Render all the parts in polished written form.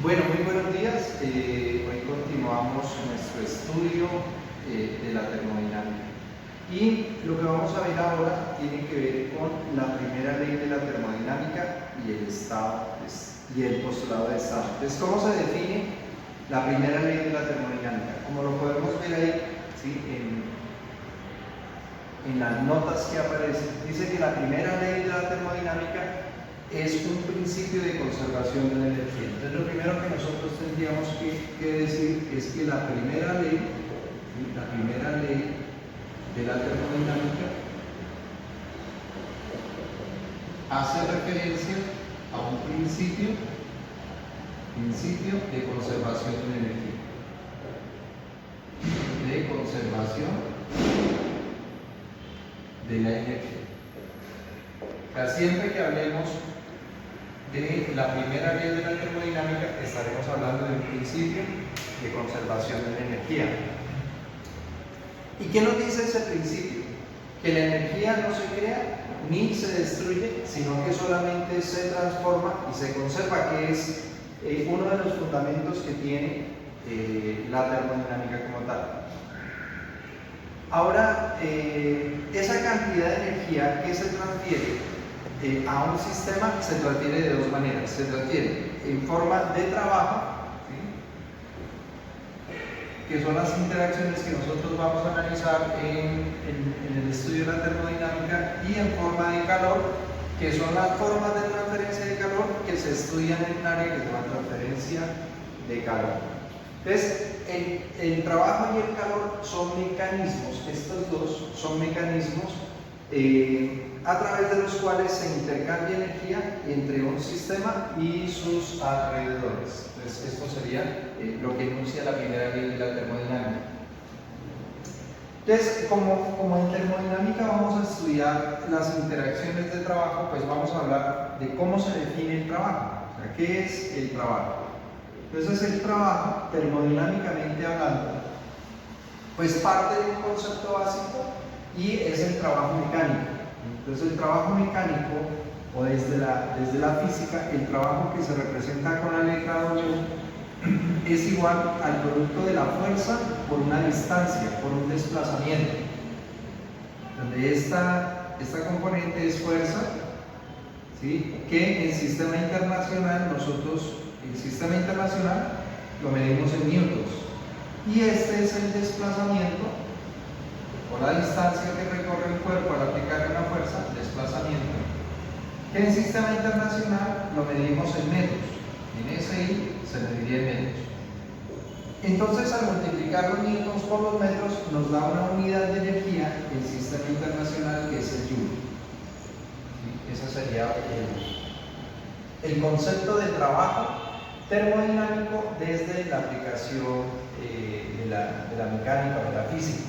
Bueno, muy buenos días. Hoy continuamos nuestro estudio de la termodinámica. Y lo que vamos a ver ahora tiene que ver con la primera ley de la termodinámica y el estado y el postulado de estado. Entonces, ¿cómo se define la primera ley de la termodinámica? Como lo podemos ver ahí, ¿sí? en las notas que aparecen, dice que la primera ley de la termodinámica es un principio de conservación de la energía. Entonces, lo primero que nosotros tendríamos que decir es que la primera ley de la termodinámica hace referencia a un principio de conservación de la energía. De conservación de la energía. O sea, siempre que hablemos de la primera ley de la termodinámica, estaremos hablando de un principio de conservación de la energía. ¿Y qué nos dice ese principio? Que la energía no se crea ni se destruye, sino que solamente se transforma y se conserva, que es uno de los fundamentos que tiene la termodinámica como tal. Ahora, esa cantidad de energía que se transfiere a un sistema se transfiere de dos maneras. Se transfiere en forma de trabajo, ¿sí? Que son las interacciones que nosotros vamos a analizar en el estudio de la termodinámica, y en forma de calor, que son las formas de transferencia de calor que se estudian en un área que se llama transferencia de calor. Entonces, el trabajo y el calor son mecanismos, estos dos son mecanismos a través de los cuales se intercambia energía entre un sistema y sus alrededores. Entonces, esto sería lo que enuncia la primera ley de la termodinámica. Entonces, como en termodinámica vamos a estudiar las interacciones de trabajo, pues vamos a hablar de cómo se define el trabajo. O sea, ¿qué es el trabajo? Entonces, el trabajo, termodinámicamente hablando, pues parte de un concepto básico, y es el trabajo mecánico. Entonces, el trabajo mecánico, o desde la física, el trabajo que se representa con la letra W es igual al producto de la fuerza por una distancia, por un desplazamiento, donde esta componente es fuerza, ¿sí? Que en sistema internacional lo medimos en newtons, y este es el desplazamiento o la distancia que recorre el cuerpo al aplicar una fuerza, desplazamiento, que en sistema internacional lo medimos en metros. En SI se mediría en metros. Entonces, al multiplicar los newtons por los metros, nos da una unidad de energía en sistema internacional, que es el joule. Ese sería el concepto de trabajo termodinámico desde la aplicación de la mecánica o de la física.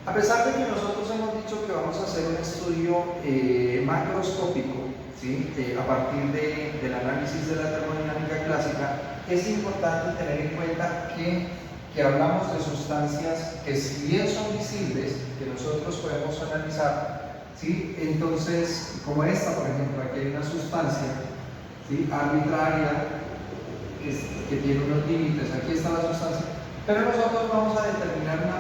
A pesar de que nosotros hemos dicho que vamos a hacer un estudio macroscópico, ¿sí? A partir del análisis de la termodinámica clásica, es importante tener en cuenta que hablamos de sustancias que, si bien son visibles, que nosotros podemos analizar, ¿sí? Entonces, como esta, por ejemplo, aquí hay una sustancia, ¿sí? Arbitraria, que tiene unos límites. Aquí está la sustancia, pero nosotros vamos a determinar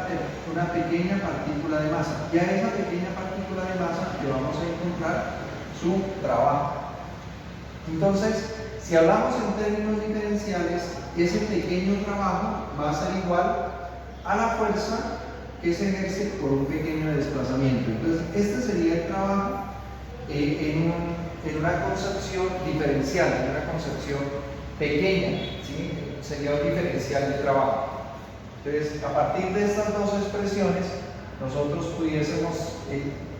una pequeña partícula de masa, y a esa pequeña partícula de masa le vamos a encontrar su trabajo. Entonces, si hablamos en términos diferenciales, ese pequeño trabajo va a ser igual a la fuerza que se ejerce por un pequeño desplazamiento. Entonces, este sería el trabajo en una concepción diferencial, en una concepción pequeña, ¿sí? Sería un diferencial de trabajo. Entonces, a partir de estas dos expresiones, nosotros pudiésemos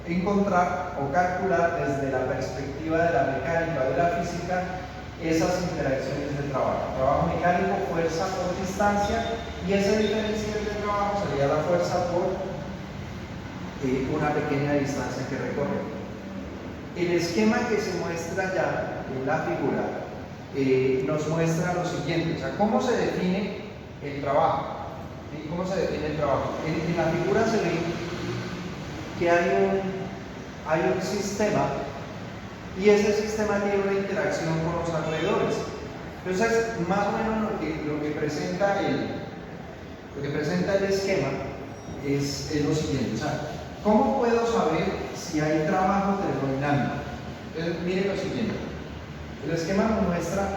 encontrar o calcular desde la perspectiva de la mecánica o de la física esas interacciones de trabajo. Trabajo mecánico, fuerza por distancia, y ese diferencial de trabajo sería la fuerza por una pequeña distancia que recorre. El esquema que se muestra ya en la figura nos muestra lo siguiente. O sea, ¿cómo se define el trabajo? ¿Sí? ¿Cómo se define el trabajo? En la figura se ve que hay un sistema, y ese sistema tiene una interacción con los alrededores. Entonces, más o menos lo que presenta el esquema es lo siguiente. O sea, ¿cómo puedo saber si hay trabajo termodinámico? Entonces, miren lo siguiente. El esquema nos muestra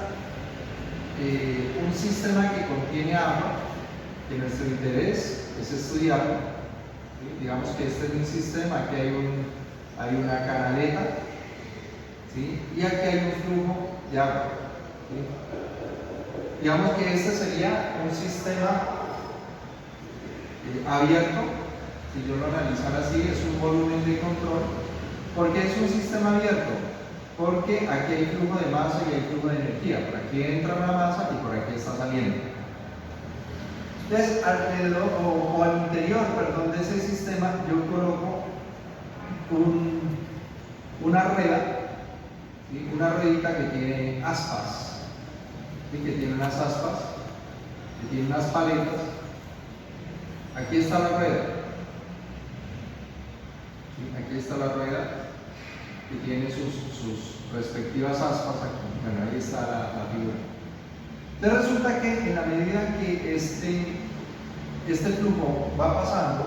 un sistema que contiene agua, que nuestro interés es estudiarlo. ¿Sí? Digamos que este es un sistema, aquí hay una canaleta, ¿sí? Y aquí hay un flujo de agua. ¿Sí? Digamos que este sería un sistema abierto. Si yo lo analizara así, es un volumen de control. ¿Por qué es un sistema abierto? Porque aquí hay flujo de masa y hay flujo de energía. Por aquí entra una masa y por aquí está saliendo. Entonces, alrededor o al interior, perdón, de ese sistema, yo coloco una rueda, ¿sí? Una ruedita que tiene aspas, ¿sí? Que tiene unas aspas, que tiene unas paletas. Aquí está la rueda. ¿Sí? Aquí está la rueda que tiene sus respectivas aspas. Aquí. Bueno, ahí está la figura. Entonces resulta que en la medida que este flujo va pasando,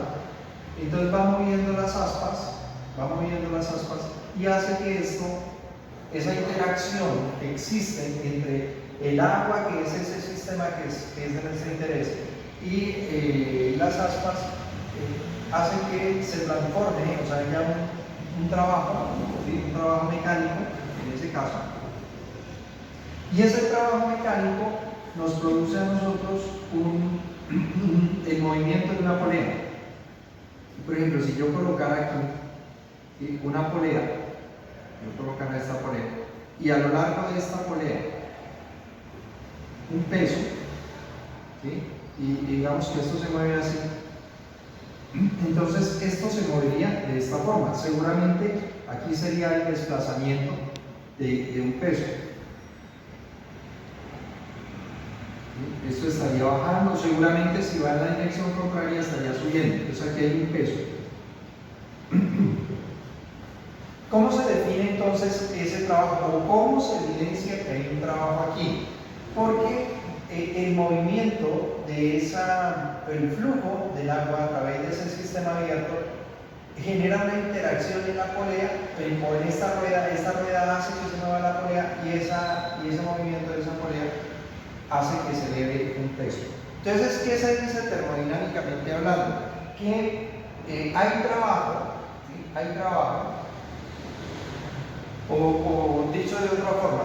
entonces va moviendo las aspas y hace que esa interacción que existe entre el agua, que es ese sistema que es de nuestro interés, y las aspas, hace que se transforme, o sea, haya un trabajo, ¿sí? Un trabajo mecánico en ese caso. Y ese trabajo mecánico nos produce a nosotros el movimiento de una polea. Por ejemplo, si yo colocara aquí, ¿sí? Una polea, yo colocara esta polea, y a lo largo de esta polea un peso, ¿sí? Y digamos que esto se mueve así, entonces esto se movería de esta forma. Seguramente aquí sería el desplazamiento de un peso. Esto estaría bajando, seguramente si va en la dirección contraria estaría subiendo. Entonces aquí hay un peso. ¿Cómo se define entonces ese trabajo? ¿O cómo se evidencia que hay un trabajo aquí? Porque el movimiento el flujo del agua a través de ese sistema abierto genera una interacción en la polea o en esta rueda hace que se mueva la polea y ese movimiento de esa polea hace que se eleve un peso. Entonces, ¿qué se dice termodinámicamente hablando? Que hay trabajo, ¿sí? Hay trabajo, o dicho de otra forma,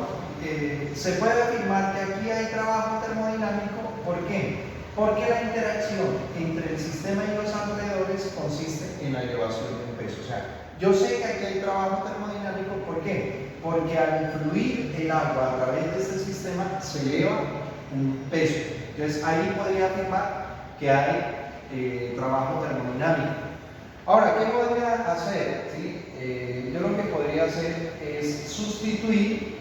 se puede afirmar que aquí hay trabajo termodinámico. ¿Por qué? Porque la interacción entre el sistema y los alrededores consiste en la elevación de un peso. O sea, yo sé que aquí hay trabajo termodinámico. ¿Por qué? Porque al fluir el agua a través de este sistema se eleva un peso. Entonces ahí podría afirmar que hay trabajo termodinámico. Ahora, ¿qué podría hacer? ¿Sí? Yo lo que podría hacer es sustituir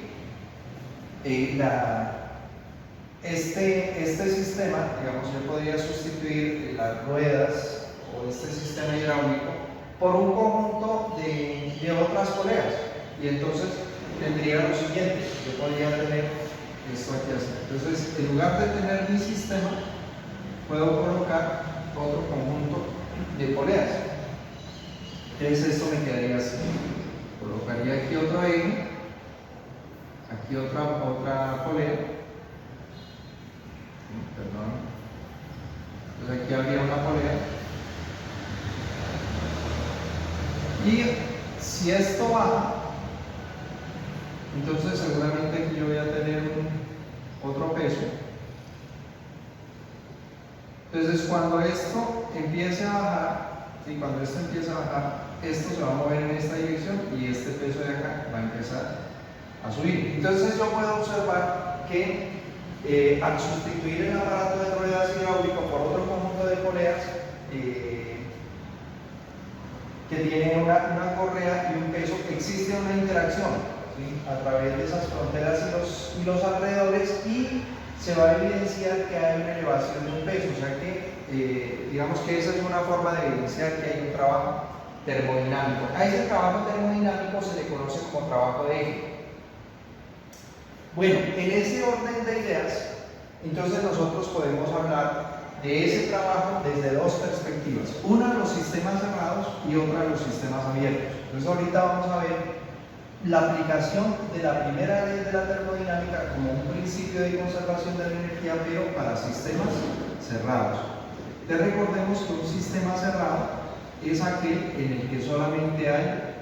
este sistema. Digamos, yo podría sustituir las ruedas o este sistema hidráulico por un conjunto de otras poleas, y entonces tendría lo siguiente: yo podría tener esto aquí así. Entonces, en lugar de tener mi sistema, puedo colocar otro conjunto de poleas. Entonces esto me quedaría así. Colocaría aquí otro eje, aquí otra polea. Perdón. Entonces aquí habría una polea. Y si esto baja, entonces seguramente aquí yo voy a tener otro peso. Entonces cuando esto empiece a bajar, ¿sí? Cuando esto empiece a bajar, esto se va a mover en esta dirección y este peso de acá va a empezar a subir. Entonces yo puedo observar que al sustituir el aparato de ruedas hidráulico por otro conjunto de poleas que tiene una correa y un peso, existe una interacción, ¿sí? A través de esas fronteras y los alrededores, y se va a evidenciar que hay una elevación de un peso. O sea que digamos que esa es una forma de evidenciar que hay un trabajo termodinámico. A ese trabajo termodinámico se le conoce como trabajo de eje. Bueno, en ese orden de ideas, entonces nosotros podemos hablar de ese trabajo desde dos perspectivas. Una, los sistemas cerrados y otra, los sistemas abiertos. Entonces ahorita vamos a ver la aplicación de la primera ley de la termodinámica como un principio de conservación de la energía, pero para sistemas cerrados. Entonces recordemos que un sistema cerrado es aquel en el que solamente hay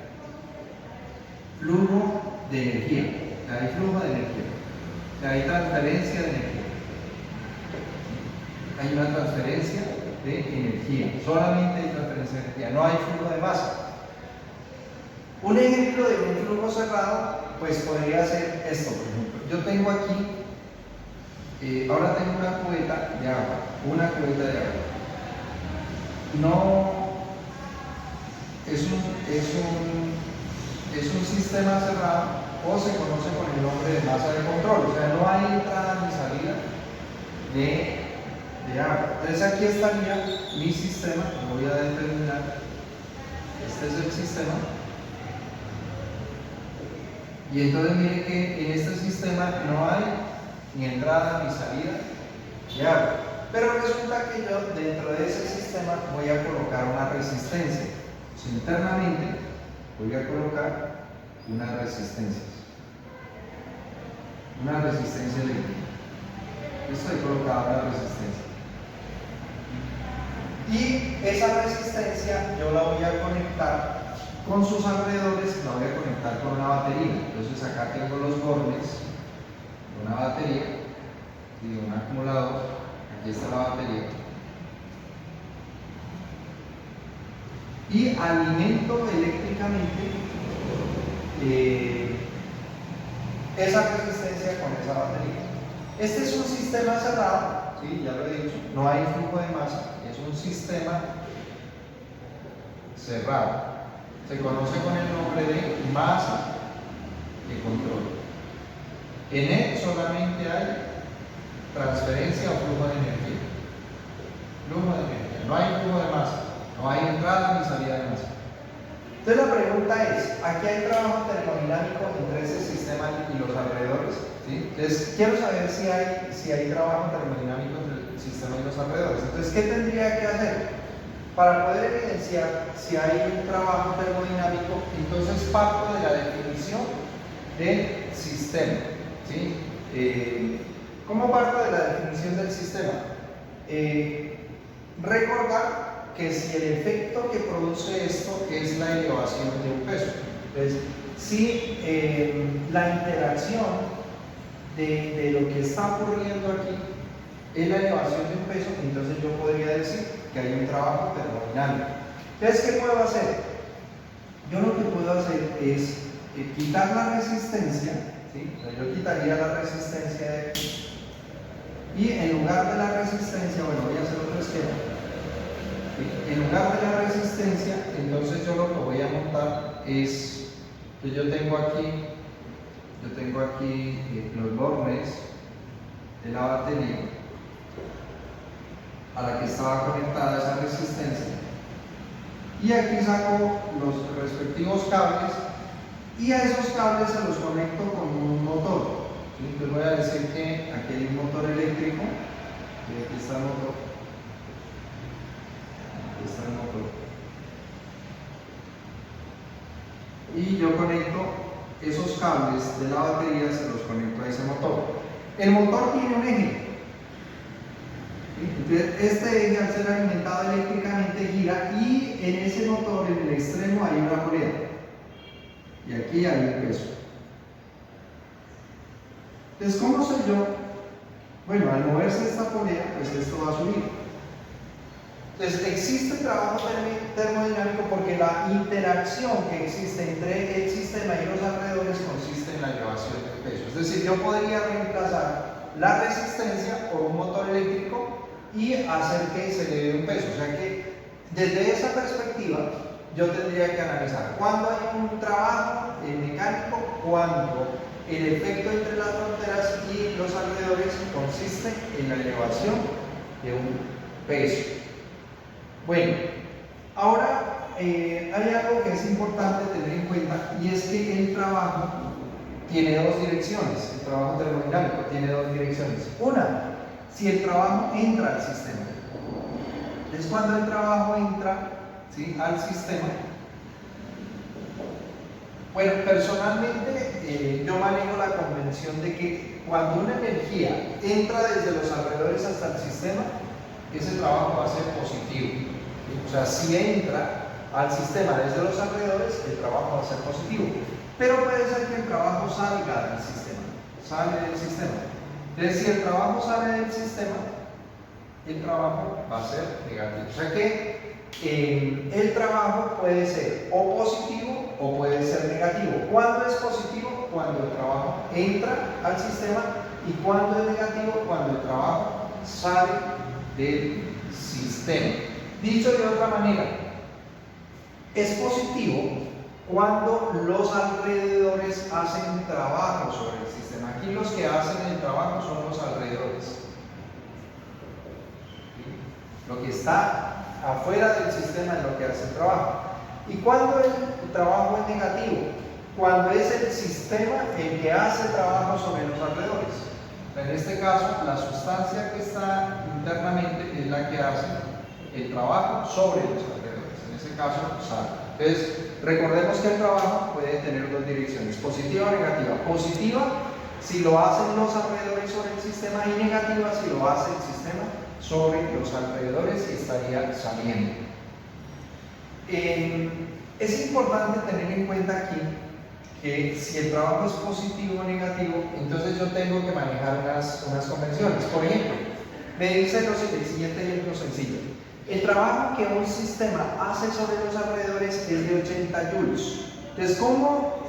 flujo de energía, hay flujo de energía, hay transferencia de energía. Hay una transferencia de energía, solamente hay transferencia de energía, no hay flujo de masa. Un ejemplo de un flujo cerrado, pues podría ser esto, por ejemplo. Yo tengo aquí, ahora tengo una cubeta de agua, No, es un sistema cerrado o se conoce con el nombre de masa de control, o sea, no hay entrada ni salida de agua. Entonces aquí estaría mi sistema, lo voy a determinar, este es el sistema. Y entonces miren que en este sistema no hay ni entrada ni salida de agua. Pero resulta que yo dentro de ese sistema voy a colocar una resistencia. Entonces, internamente voy a colocar unas resistencias. Una resistencia eléctrica. Estoy colocando una resistencia. Y esa resistencia yo la voy a conectar con sus alrededores, la voy a conectar con una batería. Entonces acá tengo los bornes de una batería y de un acumulador. Aquí está la batería. Y alimento eléctricamente esa resistencia con esa batería. Este es un sistema cerrado, ¿sí? Ya lo he dicho, no hay flujo de masa, es un sistema cerrado. Se conoce con el nombre de masa de control. En él solamente hay transferencia o flujo de energía. Flujo de energía. No hay flujo de masa. No hay entrada ni salida de masa. Entonces la pregunta es, aquí hay trabajo termodinámico entre ese sistema y los alrededores, ¿sí? Entonces quiero saber si hay trabajo termodinámico entre el sistema y los alrededores. Entonces, ¿qué tendría que hacer? Para poder evidenciar si hay un trabajo termodinámico, entonces parto de la definición del sistema, ¿sí? ¿Cómo parto de la definición del sistema? Recordar que si el efecto que produce esto es la elevación de un peso. Entonces, si la interacción de lo que está ocurriendo aquí es la elevación de un peso, entonces yo podría decir que hay un trabajo termodinámico. Entonces, ¿qué puedo hacer? Yo lo que puedo hacer es quitar la resistencia, ¿sí? Entonces, yo quitaría la resistencia de aquí. Y en lugar de la resistencia, bueno, voy a hacer otro esquema. En lugar de la resistencia, entonces yo lo que voy a montar es que yo tengo aquí los bornes de la batería a la que estaba conectada esa resistencia, y aquí saco los respectivos cables y a esos cables se los conecto con un motor. ¿Sí? Entonces voy a decir que aquí hay un motor eléctrico y aquí está el motor. Está el motor. Y yo conecto esos cables de la batería, se los conecto a ese motor. El motor tiene un eje. Entonces, este eje, al ser alimentado eléctricamente, gira, y en ese motor, en el extremo, hay una polea. Y aquí hay un peso. Entonces, ¿cómo sé yo? Bueno, al moverse esta polea, pues esto va a subir. Entonces, existe trabajo termodinámico porque la interacción que existe entre el sistema y los alrededores consiste en la elevación del peso. Es decir, yo podría reemplazar la resistencia por un motor eléctrico y hacer que se le dé un peso. O sea que, desde esa perspectiva, yo tendría que analizar cuándo hay un trabajo mecánico, cuando el efecto entre las fronteras y los alrededores consiste en la elevación de un peso. Bueno, ahora hay algo que es importante tener en cuenta, y es que el trabajo tiene dos direcciones. El trabajo termodinámico tiene dos direcciones. Una, si el trabajo entra al sistema. Es cuando el trabajo entra, ¿sí?, al sistema. Bueno, personalmente yo manejo la convención de que cuando una energía entra desde los alrededores hasta el sistema, ese trabajo va a ser positivo. ¿Sí? O sea, si entra al sistema desde los alrededores, el trabajo va a ser positivo. Pero puede ser que el trabajo salga del sistema, sale del sistema. Entonces, si el trabajo sale del sistema, el trabajo va a ser negativo. O sea que el trabajo puede ser o positivo o puede ser negativo. ¿Cuándo es positivo? Cuando el trabajo entra al sistema, y cuando es negativo, cuando el trabajo sale del sistema. Dicho de otra manera, es positivo cuando los alrededores hacen trabajo sobre el sistema. Aquí los que hacen el trabajo son los alrededores. ¿Sí? Lo que está afuera del sistema es lo que hace el trabajo. ¿Y cuando el trabajo es negativo? Cuando es el sistema el que hace trabajo sobre los alrededores. En este caso, la sustancia que está internamente es la que hace el trabajo sobre los alrededores. En este caso, sal. Entonces, recordemos que el trabajo puede tener dos direcciones, positiva o negativa. Positiva si lo hacen los alrededores sobre el sistema, y negativa si lo hace el sistema sobre los alrededores, y estaría saliendo. Es importante tener en cuenta aquí que si el trabajo es positivo o negativo, entonces yo tengo que manejar unas convenciones. Por ejemplo, me dice el siguiente ejemplo sencillo. El trabajo que un sistema hace sobre los alrededores es de 80 joules. Entonces, ¿cómo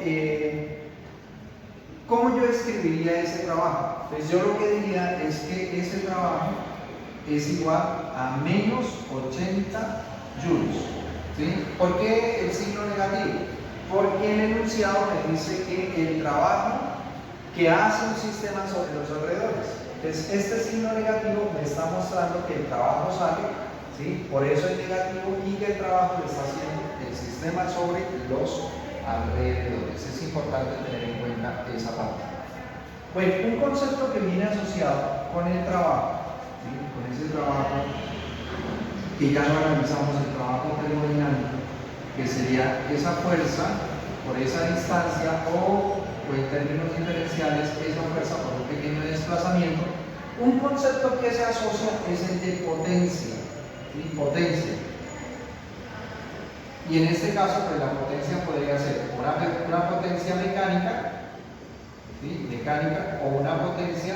yo escribiría ese trabajo? Pues yo lo que diría es que ese trabajo es igual a menos 80 joules. ¿Sí? ¿Por qué el signo negativo? Porque el enunciado me dice que el trabajo que hace un sistema sobre los alrededores. Entonces, este signo negativo me está mostrando que el trabajo sale, ¿sí?, por eso es negativo, y que el trabajo lo está haciendo el sistema sobre los alrededores. Es importante tener en cuenta esa parte. Bueno, un concepto que viene asociado con el trabajo, ¿sí?, con ese trabajo que ya no analizamos, el trabajo termodinámico, que sería esa fuerza por esa distancia, o en términos diferenciales, esa fuerza por un pequeño desplazamiento. Un concepto que se asocia es el de potencia, ¿sí?, potencia. Y en este caso, pues la potencia podría ser una potencia mecánica, ¿sí?, mecánica, o una potencia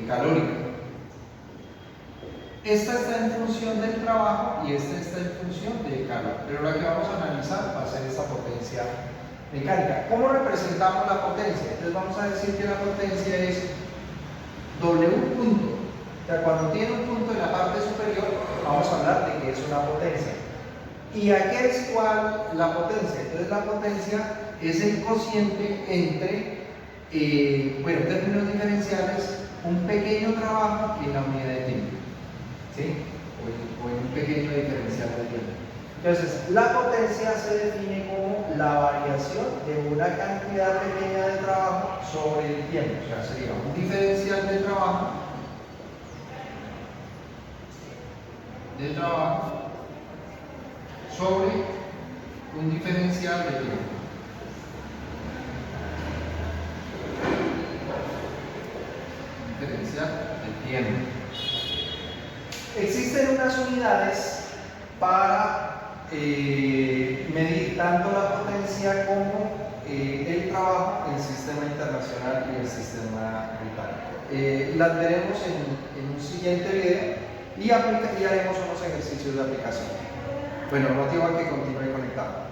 calórica. Esta está en función del trabajo y esta está en función del calor. Pero la que vamos a analizar va a ser esta potencia mecánica. ¿Cómo representamos la potencia? Entonces vamos a decir que la potencia es W punto. O sea, cuando tiene un punto en la parte superior, vamos a hablar de que es una potencia. ¿Y a qué es igual la potencia? Entonces la potencia es el cociente entre, bueno, en términos diferenciales, un pequeño trabajo y la unidad de tiempo. ¿Sí? O en un pequeño diferencial de tiempo. Entonces, la potencia se define como la variación de una cantidad pequeña de trabajo sobre el tiempo. O sea, sería un diferencial de trabajo sobre un diferencial de tiempo. Diferencial de tiempo. Existen unas unidades para medir tanto la potencia como el trabajo en el sistema internacional y el sistema británico. Las veremos en un siguiente video, y haremos unos ejercicios de aplicación. Bueno, motivo a que continúe conectado.